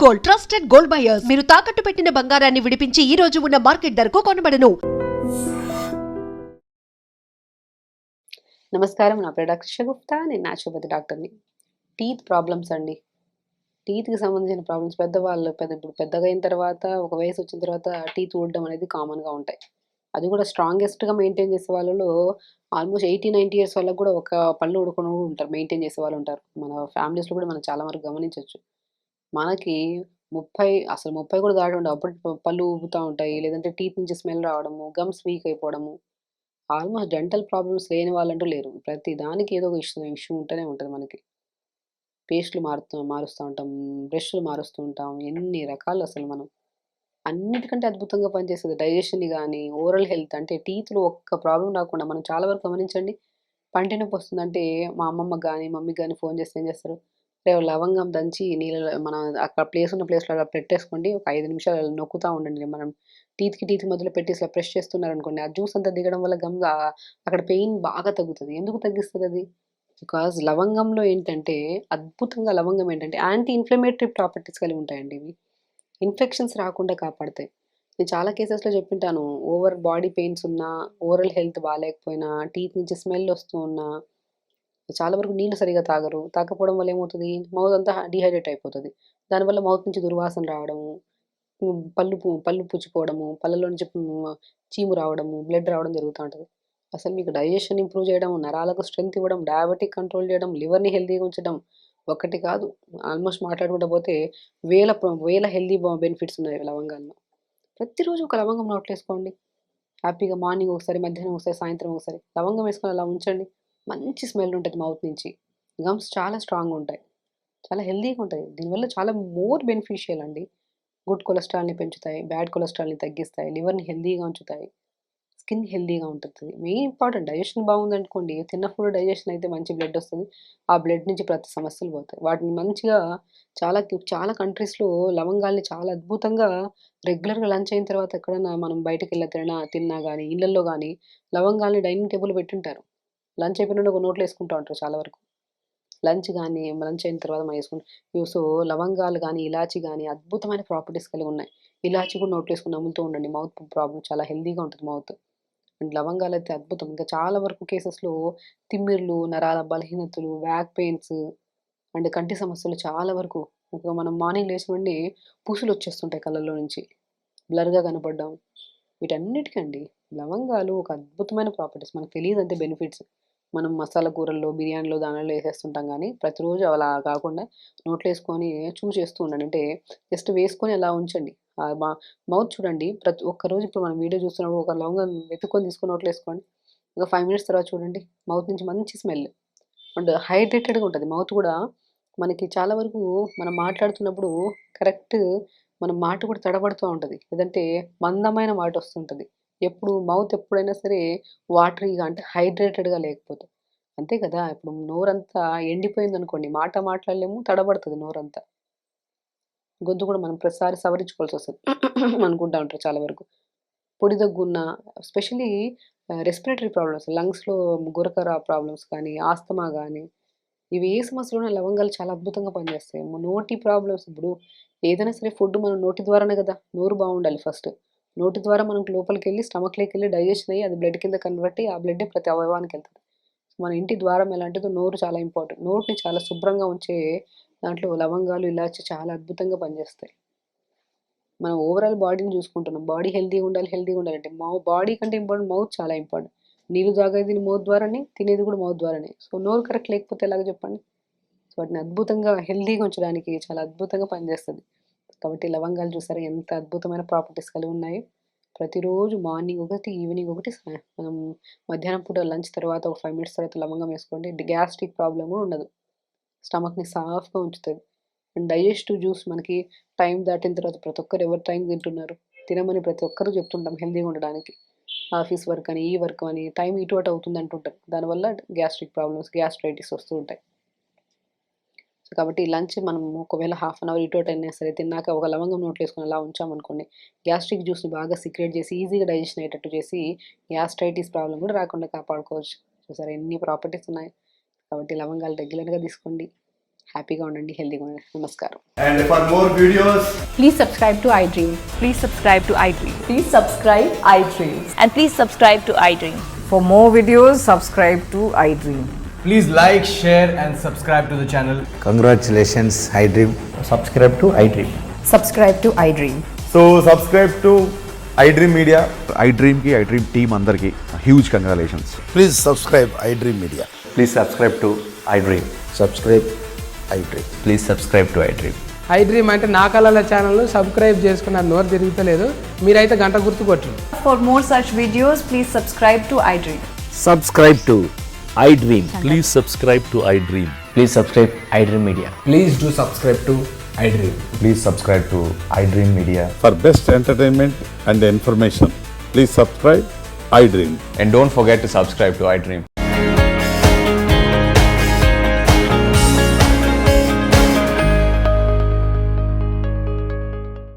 Gold, trusted gold buyers. మీరు తాకట్టు పెట్టిన బంగారాన్ని విడిపించి ఈ రోజు ఉన్న మార్కెట్ ధరకు కొనబడను. నమస్కారం, నా పేరు డాక్టర్ షగుప్తా. నేను న్యాచురోపతి డాక్టర్ని. టీత్ ప్రాబ్లమ్స్ అండి. టీత్కి సంబంధించిన ప్రాబ్లమ్స్ పెద్దవాళ్ళు ఇప్పుడు పెద్దగా అయిన తర్వాత ఒక వయసు వచ్చిన తర్వాత టీత్ ఊడడం అనేది కామన్గా ఉంటాయి. అది కూడా స్ట్రాంగెస్ట్గా మెయింటైన్ చేసే వాళ్ళలో ఆల్మోస్ట్ 80-90 ఇయర్స్ వాళ్ళకు కూడా ఒక పళ్ళు ఊడకుండా కూడా ఉంటారు, మెయింటైన్ చేసే వాళ్ళు ఉంటారు. మన ఫ్యామిలీస్లో కూడా మనం చాలా వరకు గమనించవచ్చు. మనకి 30 కూడా దాటి ఉండవు, అప్పుడు పళ్ళు ఊగుతూ ఉంటాయి, లేదంటే టీత్ నుంచి స్మెల్ రావడము, గమ్స్ వీక్ అయిపోవడము. ఆల్మోస్ట్ డెంటల్ ప్రాబ్లమ్స్ లేని వాళ్ళంటూ లేరు. ప్రతి దానికి ఏదో ఒక ఇష్యూ ఉంటూనే ఉంటుంది మనకి. పేస్టులు మారుస్తూ ఉంటాం, బ్రష్లు మారుస్తూ ఉంటాం, ఎన్ని రకాలు అసలు మనం. అన్నిటికంటే అద్భుతంగా పనిచేసేది డైజెషన్‌ని గానీ, ఓరల్ హెల్త్ అంటే టీత్‌లో ఒక్క ప్రాబ్లమ్ రాకుండా మనం చాలా వరకు గమనించండి. పంటి నొప్పి వస్తుందంటే మా అమ్మమ్మకి గానీ, మమ్మీకి గానీ ఫోన్ చేస్తే ఏం చేస్తారు? లవంగం దంచి నీళ్ళలో మన అక్కడ ఉన్న ప్లేస్‌లో అలా పెట్టేసుకోండి. ఒక 5 నిమిషాలు నొక్కుతా ఉండండి. మనం టీత్‌కి మధ్యలో పెట్టి ఇట్లా ప్రెస్ చేస్తున్నారనుకోండి, ఆ జ్యూస్ అంతా దిగడం వల్ల అక్కడ పెయిన్ బాగా తగ్గుతది. ఎందుకు తగ్గిస్తదది? బికాజ్ లవంగంలో ఏంటంటే, అద్భుతంగా లవంగం ఏంటంటే యాంటీ ఇన్‌ఫ్లమేటరీ ప్రాపర్టీస్ కలిగి ఉంటాయండి ఇవి. ఇన్ఫెక్షన్స్ రాకుండా కాపాడతాయి. నేను చాలా కేసెస్‌లో చెప్పుంటాను. ఓవర్ బాడీ పెయిన్స్ ఉన్నా, ఓరల్ హెల్త్ బాలేకపోయినా, టీత్ నుంచి స్మెల్ వస్తూ ఉన్నా, చాలా వరకు నీళ్ళు సరిగ్గా తాగరు. తాగకపోవడం వల్ల ఏమవుతది? మౌత్ అంతా డీహైడ్రేట్ అయిపోతది. దానివల్ల మౌత్ నుంచి దుర్వాసన రావడము, పళ్ళు పుచ్చిపోవడము, పళ్ళలో నుంచి చీము రావడము, బ్లడ్ రావడం జరుగుతా ఉంటది. అసలు మీకు డైజెషన్ ఇంప్రూవ్ చేయడం, నరాలకు స్ట్రెంత్ ఇవ్వడం, డయాబెటిక్ కంట్రోల్ చేయడం, లివర్‌ని హెల్తీగా ఉంచడం ఒకటి కాదు. ఆల్మోస్ట్ మాట్లాడుకుంటూ పోతే వేల హెల్తీ బెనిఫిట్స్ ఉన్నాయి లవంగాల్లో. ప్రతిరోజు ఒక లవంగం నోట్లో ఏసుకోండి. హ్యాపీగా మార్నింగ్ ఒకసారి, మధ్యాహ్నం ఒకసారి, సాయంత్రం ఒకసారి లవంగం వేసుకొని అలా ఉంచండి. మంచి స్మెల్ ఉంటది మౌత్ నుంచి. గమ్స్ చాలా స్ట్రాంగ్‌గా ఉంటాయి. చాలా హెల్తీగా ఉంటాయి. దీనివల్ల చాలా మోర్ బెనిఫిషియల్ అండి. గుడ్ కొలెస్ట్రాల్‌ని పెంచుతాయి, బ్యాడ్ కొలెస్ట్రాల్‌ని తగ్గిస్తాయి, లివర్‌ని హెల్తీగా ఉంచుతాయి, స్కిన్ హెల్తీగా ఉంటది. మెయిన్ ఇంపార్టెంట్ డైజెషన్ బాగుందనుకోండి, తిన్న ఫుడ్ డైజెషన్ అయితే మంచి బ్లడ్ వస్తది. ఆ బ్లడ్ నుంచి ప్రతి సమస్యలు పోతాయి. వాటిని మంచిగా చాలా కంట్రీస్‌లో లవంగాల్ని చాలా అద్భుతంగా రెగ్యులర్‌గా లంచ్ అయిన తర్వాత ఎక్కడైనా మనం బయటకెళ్ళి తిన్నా గానీ, ఇళ్లల్లో గానీ లవంగాల్ని డైనింగ్ టేబుల్‌లో పెట్టుంటారు. లంచ్ అయిపోయిన ఒక నోట్లో ఏసుకుంటా ఉంటారు చాలా వరకు. లంచ్ అయిన తర్వాత మనం ఏసుకుంటాం. సో, లవంగాలు గానీ, ఇలాచీ గానీ అద్భుతమైన ప్రాపర్టీస్ కలిగి ఉన్నాయి. ఇలాచీ కూడా నోట్లో ఏసుకొని నములుతూ ఉండండి. మౌత్ ప్రాబ్లమ్ చాలా హెల్తీగా ఉంటది మౌత్. అండ్ లవంగాలైతే అద్భుతం. ఇంకా చాలా వరకు కేసెస్‌లో తిమ్మిర్లు, నరాల బలహీనతలు, బ్యాక్ పెయిన్స్ అండ్ కంటి సమస్యలు చాలా వరకు ఇంకా మనం మార్నింగ్ లేచిన వెంటనే పూసులొచ్చేస్తుంటాయి కళ్ళల్లో నుంచి. బ్లర్‌గా కనపడడం. వీటన్నిటికండి లవంగాలు ఒక అద్భుతమైన ప్రాపర్టీస్. మనకు తెలీదంతే బెనిఫిట్స్. మనం మసాలా కూరల్లో, బిర్యానీలో దానిలో ఏసేస్తుంటాం గానీ, ప్రతిరోజు అలా కాకుండా నోట్లో ఏసుకొని చేస్తూ ఉండండి. అంటే జస్ట్ వేసుకొని అలా ఉంచండి. ఆహ్, మ మౌత్ చూడండి, ప్రతి ఒక్కరోజు ఇప్పుడు మనం వీడియో చూస్తున్నప్పుడు ఒక లవంగం వెతుక్కొని తీసుకొని నోట్లో ఏసుకోండి. ఒక 5 మినిట్స్ తర్వాత చూడండి, మౌత్ నుంచి మంచి స్మెల్. అండ్ హైడ్రేటెడ్‌గా ఉంటది. మౌత్ కూడా మనకి చాలా వరకు మనం మాట్లాడుతున్నప్పుడు కరెక్ట్ మన మాట కూడా తడబడుతూ ఉంటది. లేదంటే మందమైన మాట వస్తుంటది. మౌత్ ఎప్పుడైనా సరే వాటరీగా అంటే హైడ్రేటెడ్‌గా లేకపోతే. అంతే కదా! ఇప్పుడు నోరంతా ఎండిపోయిందనుకోండి, మాట మాట్లాడలేము, తడబడుతది నోరంతా. గొంతు కూడా మనం ప్రతిసారి సవరించుకోవాల్సొస్తది. అనుకుంటా ఉంటారు చాలా వరకు. పొడి దగ్గున్న ఎస్పెషల్లీ రెస్పిరేటరీ ప్రాబ్లమ్స్, లంగ్స్‌లో గురక ప్రాబ్లమ్స్ కానీ, ఆస్తమా గానీ, ఇవి ఏ సమస్యలున్నా లవంగాలు చాలా అద్భుతంగా పనిచేస్తాయి. నోటి ప్రాబ్లమ్స్ ఇప్పుడు ఏదైనా సరే ఫుడ్ మనం నోటి ద్వారానే కదా! నోరు బావుండాలి ఫస్ట్. నోటి ద్వారా మనకు లోపలికెళ్ళి స్టమక్‌లోకెళ్ళి డైజెషన్ అయ్యి అది బ్లడ్ కింద కన్వర్ట్ అయ్యి ఆ బ్లడ్డే ప్రతి అవయవానికెళ్తది. మన ఇంటి ద్వారం ఎలాంటిదో నోరు చాలా ఇంపార్టెంట్. నోటిని చాలా శుభ్రంగా ఉంచే దాంట్లో లవంగాలు, ఇలాచి చాలా అద్భుతంగా పనిచేస్తాయి. మనం ఓవరాల్ బాడీని చూసుకుంటున్నాం. బాడీ హెల్తీగా ఉండాలంటే బాడీ కంటే ఇంపార్టెంట్ మౌత్ చాలా ఇంపార్టెంట్. నీళ్ళు తాగేది మౌత్ ద్వారానే, తినేది కూడా మౌత్ ద్వారానే. సో, నోరు కరెక్ట్ లేకపోతే ఎలాగ చెప్పండి? సో, వాటిని అద్భుతంగా హెల్తీగా ఉంచడానికి చాలా అద్భుతంగా పనిచేస్తది. కాబట్టి లవంగాలు చూసారా ఎంత అద్భుతమైన ప్రాపర్టీస్ కలిగి ఉన్నాయో. ప్రతిరోజు మార్నింగ్ ఒకటి, ఈవినింగ్ ఒకటి, మనం మధ్యాహ్నం పూట లంచ్ తర్వాత ఒక 5 మినిట్స్ తర్వాత లవంగం వేసుకోండి. గ్యాస్ట్రిక్ ప్రాబ్లమ్ కూడా ఉండదు. స్టమక్‌ని సాఫ్ట్‌గా ఉంచుతది. అండ్ డైజెస్టివ్ జ్యూస్ మనకి టైం దాటిన తర్వాత ప్రతి ఒక్కరు ఎవరు టైం తింటున్నారు? తినమని ప్రతి ఒక్కరు చెప్తుంటాం హెల్తీగా ఉండడానికి. ఆఫీస్ వర్క్ అని, ఈ వర్క్ అని టైం ఇటు అటు అవుతుంది అంటుంటారు. దానివల్ల గ్యాస్ట్రిక్ ప్రాబ్లమ్స్, గ్యాస్ట్రైటిస్ వస్తూ ఉంటాయి. సో, కాబట్టి లంచ్ మనం ఒకవేళ హాఫ్ అన్ అవర్ ఇటు అటు అయినా సరే తిన్నాక ఒక లవంగం నోట్లో ఏసుకొని అలా ఉంచామనుకోండి, గ్యాస్ట్రిక్ జ్యూస్‌ని బాగా సీక్రెట్ చేసి ఈజీగా డైజెషన్ అయ్యేటట్టు చేసి గ్యాస్ట్రైటిస్ ప్రాబ్లమ్ కూడా రాకుండా కాపాడుకోవచ్చు. చూసారా ఎన్ని ప్రాపర్టీస్ ఉన్నాయి. కాబట్టి లవంగాలు రెగ్యులర్‌గా తీసుకోండి. హ్యాపీగా ఉండండి, హెల్తీగా ఉండండి. నమస్కారం. And for more videos, Please subscribe to iDream. Please subscribe to iDream. Please subscribe iDream. And please subscribe to iDream. For more videos, subscribe to iDream. please like, share and subscribe to the channel. Congratulations, iDream. Subscribe to iDream. Subscribe to iDream. So subscribe to iDream Media. iDream की iDream team अंदर की huge congratulations. Please subscribe iDream Media. Please subscribe to iDream. Subscribe iDream. Please subscribe to iDream. iDream అంటే నా కళల channel subscribe చేసుకున్నారు, నోరు తిరుగుతలేదు. మీరైతే గంట గుర్తు కొట్టండి. For more such videos, please subscribe to iDream. Subscribe to iDream. Please subscribe to iDream. Please subscribe iDream Media. Please do subscribe to iDream. Please subscribe to iDream Media. For best entertainment and information, please subscribe iDream. And don't forget to subscribe to iDream.